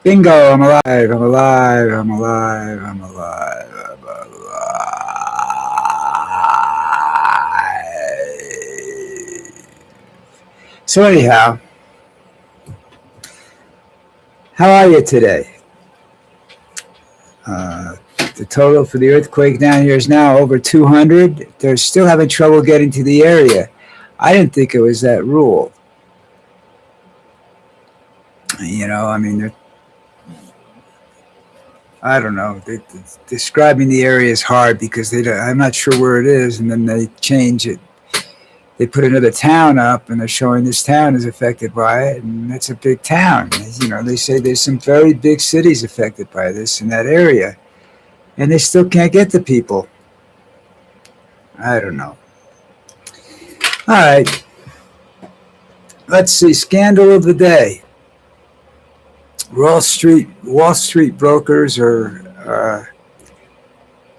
Bingo, I'm alive, I'm alive, I'm alive, I'm alive, I'm alive. So anyhow, how are you today? The total for the earthquake down here is now over 200. They're still having trouble getting to the area. I didn't think it was that rural. You know, I mean, I don't know. Describing the area is hard because I'm not sure where it is, and then they change it. They put another town up, and they're showing this town is affected by it, and it's a big town. You know, they say there's some very big cities affected by this in that area, and they still can't get the people. I don't know. All right. Let's see. Scandal of the day. Wall Street brokers are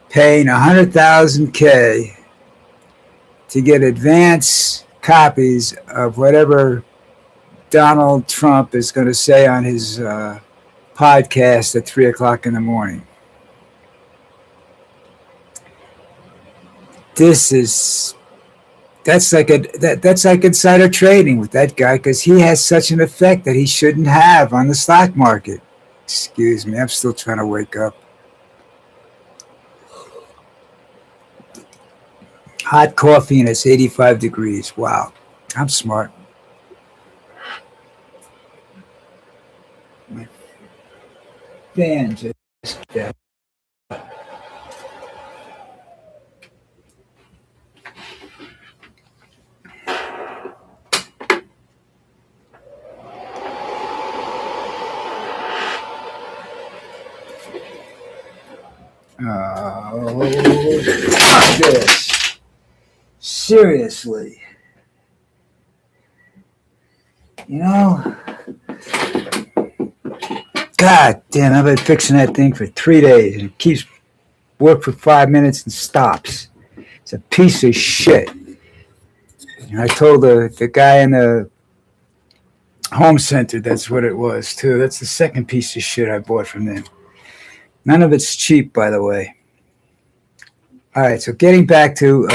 paying 100,000 K to get advance copies of whatever Donald Trump is going to say on his podcast at 3:00 in the morning. That's like insider trading with that guy because he has such an effect that he shouldn't have on the stock market. Excuse me, I'm still trying to wake up. Hot coffee and it's 85 degrees. Wow, I'm smart. My fan just dead. Oh, fuck this. Seriously. You know, God damn, I've been fixing that thing for 3 days and it keeps work for 5 minutes and stops. It's a piece of shit. And I told the guy in the home center that's what it was too. That's the second piece of shit I bought from them. None of it's cheap, by the way. All right, so getting back to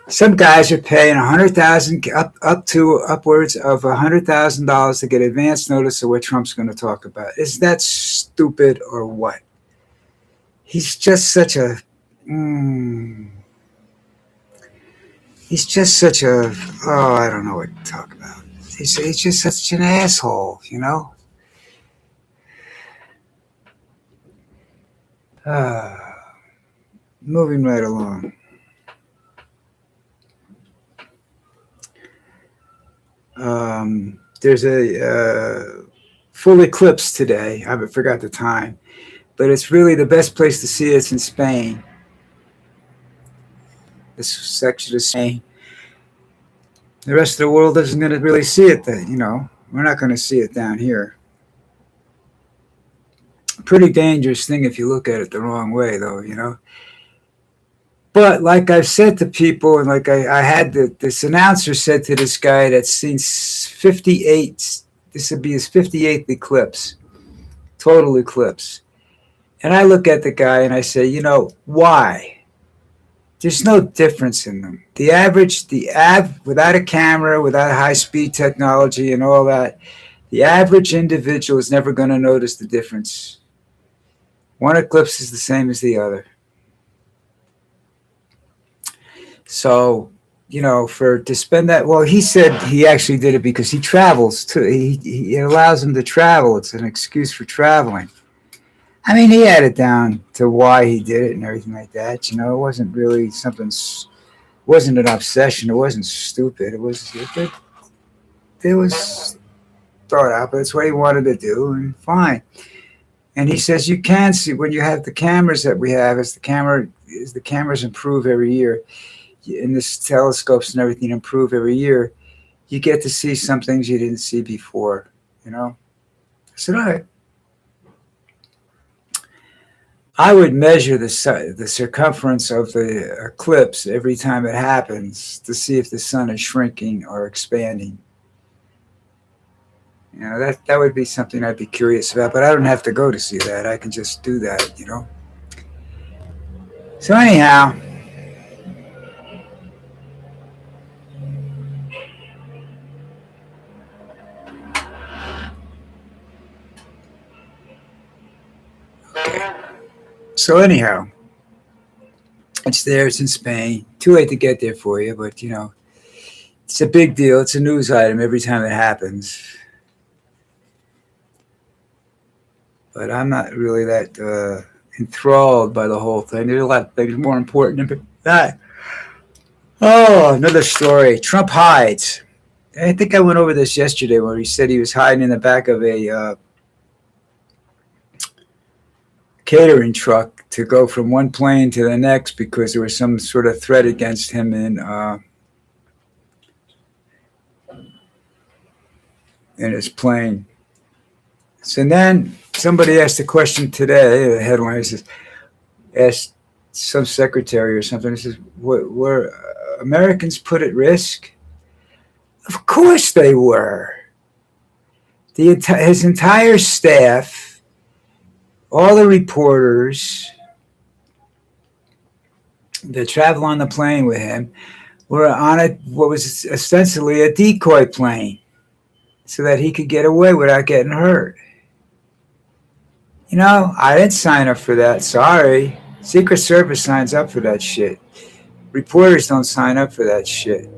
some guys are paying 100,000 up to upwards of $100,000 to get advance notice of what Trump's going to talk about. Is that stupid or what? He's just such a. He's just such a. Oh, I don't know what to talk about. He's just such an asshole, you know. Moving right along. There's a full eclipse today. I forgot the time, but it's really the best place to see it. It's in Spain. This section of Spain. The rest of the world isn't going to really see it. You know, we're not going to see it down here. Pretty dangerous thing if you look at it the wrong way, though. You know. But like I've said to people, and like I had this announcer said to this guy that's seen 58, this would be his 58th eclipse, total eclipse. And I look at the guy and I say, you know, why? There's no difference in them. The average, without a camera, without high-speed technology and all that, the average individual is never going to notice the difference. One eclipse is the same as the other. So, you know, to spend that, well, he said he actually did it because he travels too. It allows him to travel. It's an excuse for traveling. I mean, he had it down to why he did it and everything like that. You know, it wasn't really wasn't an obsession. It wasn't stupid. It was thought out, but it's what he wanted to do, and fine. And he says you can see when you have the cameras that we have, as the cameras improve every year. And this telescopes and everything improve every year, you get to see some things you didn't see before, you know? I said, all right. I would measure the circumference of the eclipse every time it happens to see if the sun is shrinking or expanding. That would be something I'd be curious about, but I don't have to go to see that. I can just do that. So anyhow, okay. So anyhow, it's there. It's in Spain. Too late to get there for you, but it's a big deal. It's a news item every time it happens. But I'm not really that enthralled by the whole thing. There's a lot of things more important than that. Oh, another story. Trump hides. I think I went over this yesterday where he said he was hiding in the back of a catering truck to go from one plane to the next because there was some sort of threat against him in his plane. So then somebody asked a question today. The headline says, asked some secretary or something. It says, were Americans put at risk? Of course they were. His entire staff, all the reporters that travel on the plane with him, were on what was ostensibly a decoy plane so that he could get away without getting hurt. I didn't sign up for that. Sorry. Secret Service signs up for that shit. Reporters don't sign up for that shit.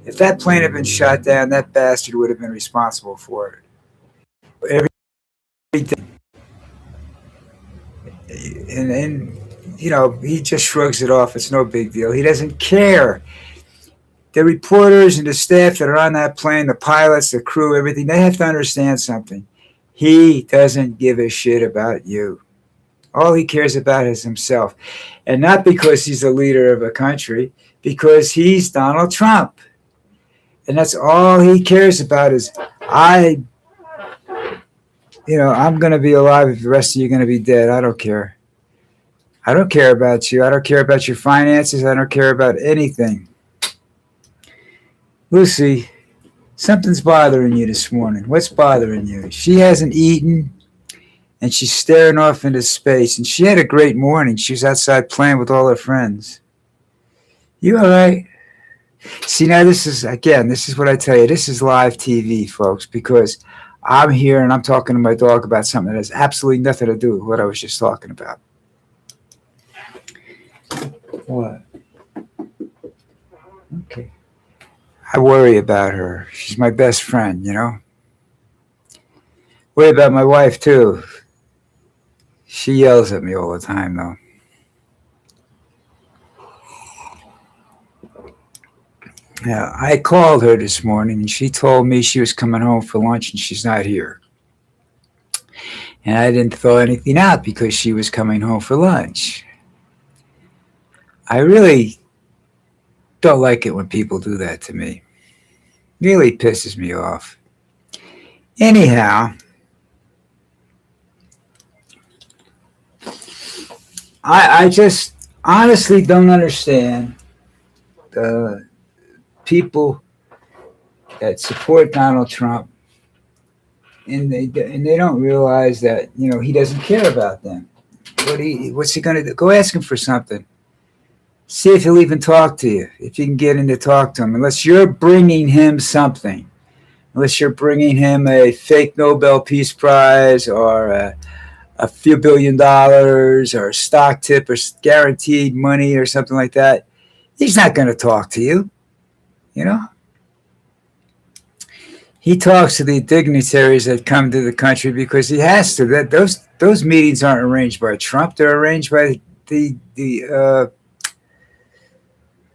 If that plane had been shot down, that bastard would have been responsible for it. Everything. And he just shrugs it off. It's no big deal. He doesn't care. The reporters and the staff that are on that plane, the pilots, the crew, everything, they have to understand something. He doesn't give a shit about you. All he cares about is himself. And not because he's the leader of a country, because he's Donald Trump. And that's all he cares about is, I'm going to be alive if the rest of you are going to be dead. I don't care. I don't care about you. I don't care about your finances. I don't care about anything. Lucy, something's bothering you this morning. What's bothering you? She hasn't eaten, and she's staring off into space. And she had a great morning. She was outside playing with all her friends. You all right? See, now this is what I tell you. This is live TV, folks, because I'm here and I'm talking to my dog about something that has absolutely nothing to do with what I was just talking about. What? Okay. I worry about her. She's my best friend, Worry about my wife, too. She yells at me all the time, though. Yeah, I called her this morning, and she told me she was coming home for lunch, and she's not here. And I didn't throw anything out because she was coming home for lunch. I really don't like it when people do that to me. Really pisses me off. Anyhow, I just honestly don't understand the people that support Donald Trump, and they don't realize that he doesn't care about them. What's he going to do? Go ask him for something. See if he'll even talk to you, if you can get in to talk to him, unless you're bringing him something, unless you're bringing him a fake Nobel Peace Prize or a few $1 billion or a stock tip or guaranteed money or something like that. He's not going to talk to you, He talks to the dignitaries that come to the country because he has to. That those meetings aren't arranged by Trump. They're arranged by the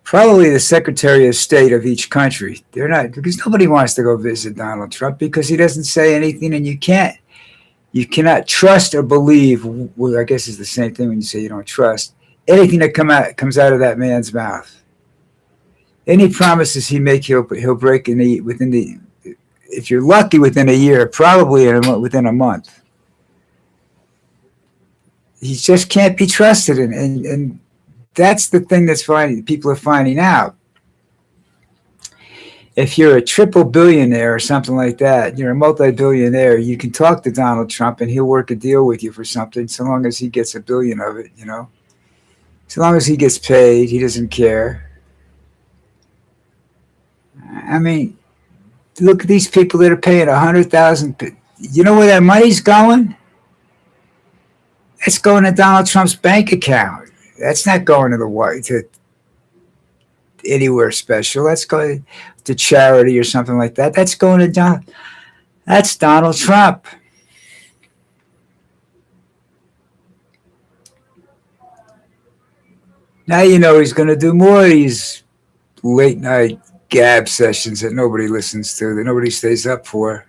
probably the Secretary of State of each country. They're not, because nobody wants to go visit Donald Trump because he doesn't say anything, and you cannot trust or believe. Well, I guess it's the same thing when you say you don't trust anything that comes out of that man's mouth. Any promises he makes, he'll break within the. If you're lucky, within a year, probably within a month. He just can't be trusted, and that's the thing people are finding out. if you're a triple billionaire or something like that, you're a multi-billionaire, you can talk to Donald Trump and he'll work a deal with you for something so long as he gets a billion of it, you know. So long as he gets paid, he doesn't care. I mean, look at these people that are paying 100,000. You know where that money's going? It's going to Donald Trump's bank account. That's not going to the White to anywhere special. That's going to charity or something like that. That's going to That's Donald Trump. Now you know he's going to do more of these late night gab sessions that nobody listens to, that nobody stays up for.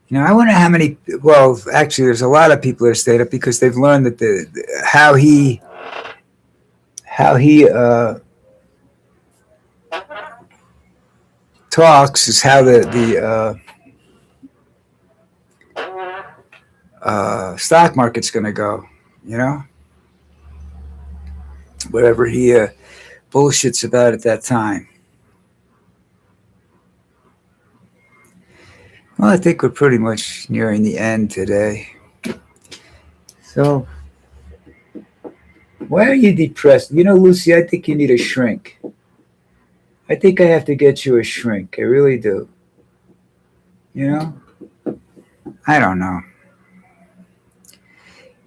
You know, I wonder how many. Well, actually, there's a lot of people that stayed up because they've learned that how he talks is how the stock market's going to go. You know, whatever he bullshits about at that time. Well, I think we're pretty much nearing the end today. So, why are you depressed? You know, Lucy, I think you need a shrink. I think I have to get you a shrink. I really do. You know? I don't know.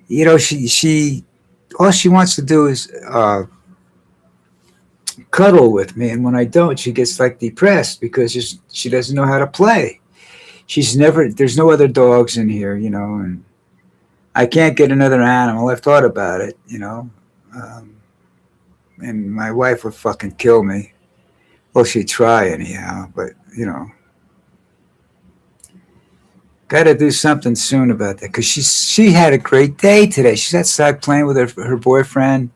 You know, she all she wants to do is cuddle with me, and when I don't, she gets like depressed because she doesn't know how to play. There's no other dogs in here, you know, and I can't get another animal. I've thought about it, you know, and my wife would fucking kill me. Well, she'd try anyhow, but you know, got to do something soon about that because she had a great day today. She's outside playing with her boyfriend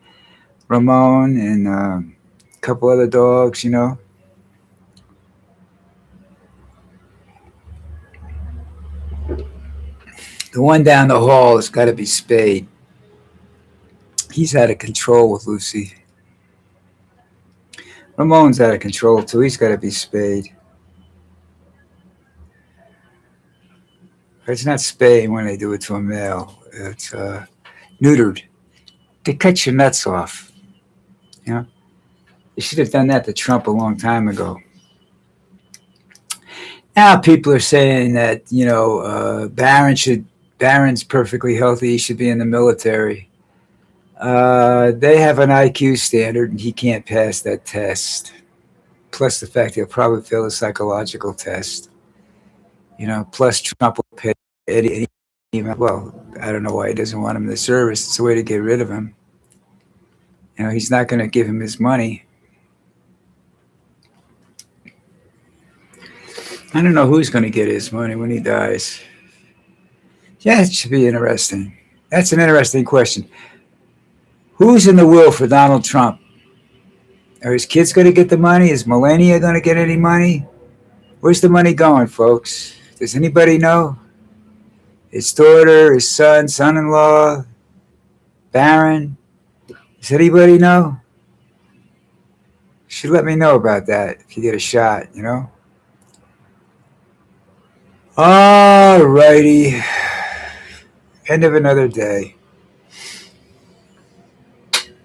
Ramon and a couple other dogs, you know. The one down the hall has got to be Spade. He's out of control with Lucy. Ramon's out of control too. He's got to be Spade. It's not spaying when they do it to a male. It's neutered. They cut your nuts off. You know, they should have done that to Trump a long time ago. Now people are saying that you know Barron's perfectly healthy. He should be in the military. They have an IQ standard, and he can't pass that test. Plus the fact he'll probably fail the psychological test. You know, plus Trump will pay any. Well, I don't know why he doesn't want him in the service. It's a way to get rid of him. You know, he's not going to give him his money. I don't know who's going to get his money when he dies. Yeah, it should be interesting. That's an interesting question. Who's in the will for Donald Trump? Are his kids going to get the money? Is Melania going to get any money? Where's the money going, folks? Does anybody know? His daughter, his son, son-in-law, Barron? Does anybody know? You should let me know about that if you get a shot, you know? All righty. End of another day.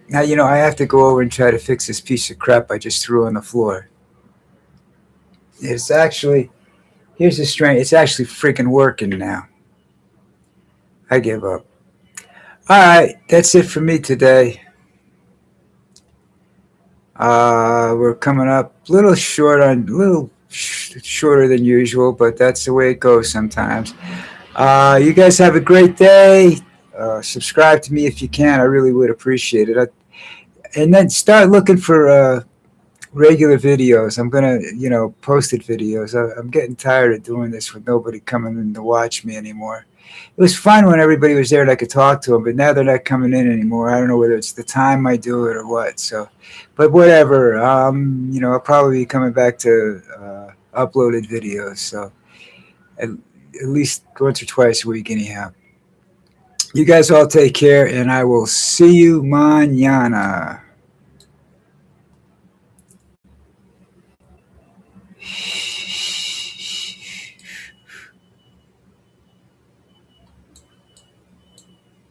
Now, you know, I have to go over and try to fix this piece of crap I just threw on the floor. It's actually, here's the strange, it's actually freaking working now. I give up. All right, that's it for me today. We're coming up a little shorter than usual, but that's the way it goes sometimes. You guys have a great day. Subscribe to me if you can. I really would appreciate it. And then start looking for regular videos. I'm gonna, you know, posted videos. I'm getting tired of doing this with nobody coming in to watch me anymore. It was fun when everybody was there and I could talk to them, but now they're not coming in anymore. I don't know whether it's the time I do it or what. So, but whatever. You know, I'll probably be coming back to uploaded videos. So at least once or twice a week, anyhow. You guys all take care, and I will see you mañana.